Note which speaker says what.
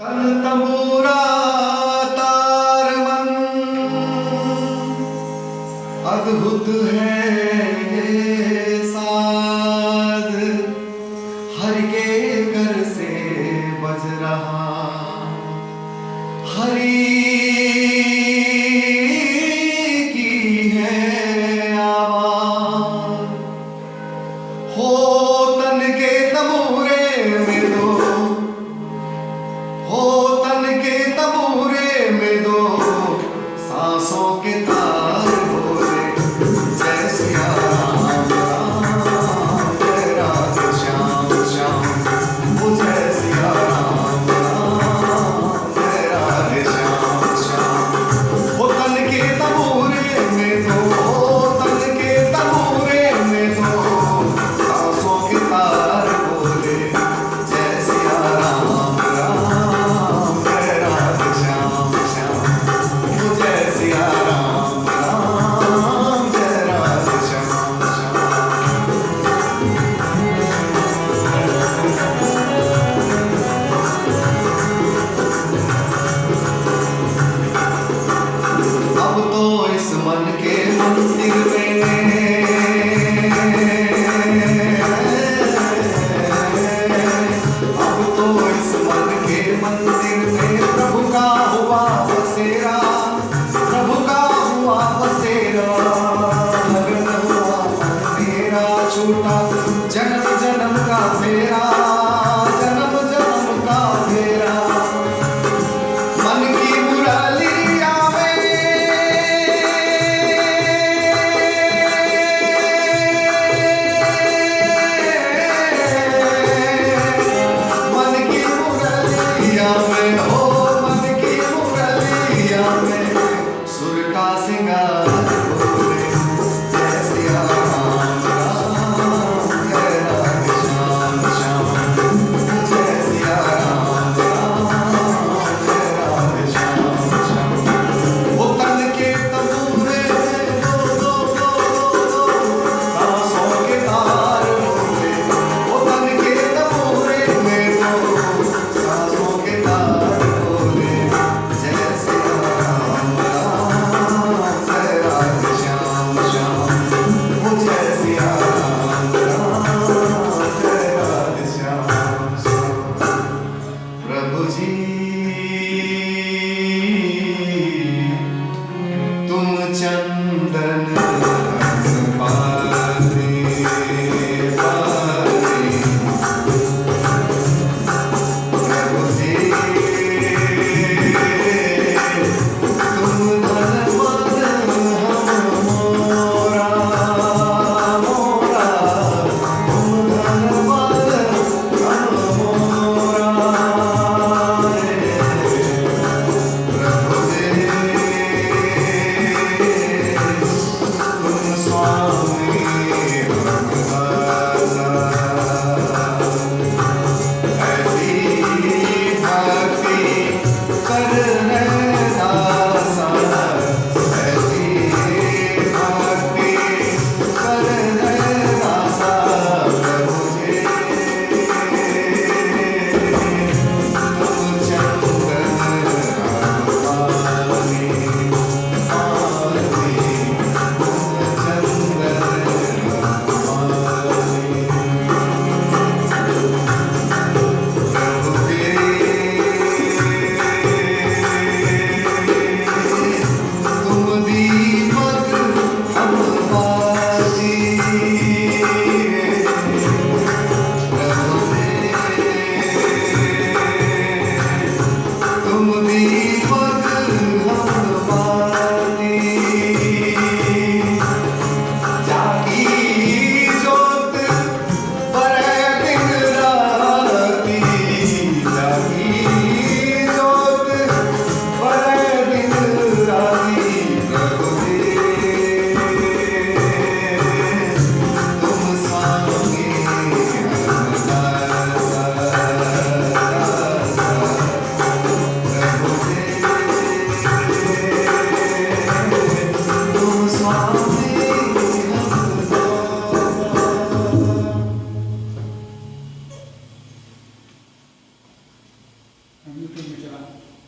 Speaker 1: तन तंबूरा तार मन अद्भुत है ये साज, हरि के घर से बज रहा हरि की है आवाज। हो तन के तंबूरे में दो, हो तन के तंबूरे में दो सांसों के तार बोले। जय सिया राम राम, जय राधे श्याम श्याम, ओ जय सिया राम राम, जय राधे श्याम श्याम। हो तन के तंबूरे में दो, हो तन के तंबूरे में दो सांसों के तार बोले। जय सिया राम राम, जय राधे श्याम श्याम, ओ जय सिया राम राम, जय राधे श्याम श्याम। अब तो इस मन के मंदिर में, अब तो इस मन के मंदिर में प्रभु का हुआ बसेरा, प्रभु का हुआ बसेरा। लगन हुआ मन मेरा छूटा जन्म जन्म का फेरा, जन्म जन्म का फेरा। मन की मुरलिया में, मन की मुरलिया में, हो मन की मुरलिया में सुर का सिंगार बोले। जय सिया राम राम, जय राधे श्याम श्याम, जय सिया राम राम, जय राधे श्याम श्याम। वो तन के तंबूरे में दो सांसों के तार बोले। वो तन के तंबूरे में दो सांसों के तार बोले। जय सिया राम राम, जय राधे श्याम श्याम, ओ जय सिया राम राम, जय राधे श्याम श्याम। प्रभु जी तुम चंदन पाते पाते, प्रभु जी तुम धनवान हम मोरा मोरा, तुम धनवान हम मोरा।
Speaker 2: यूट्यूब में चला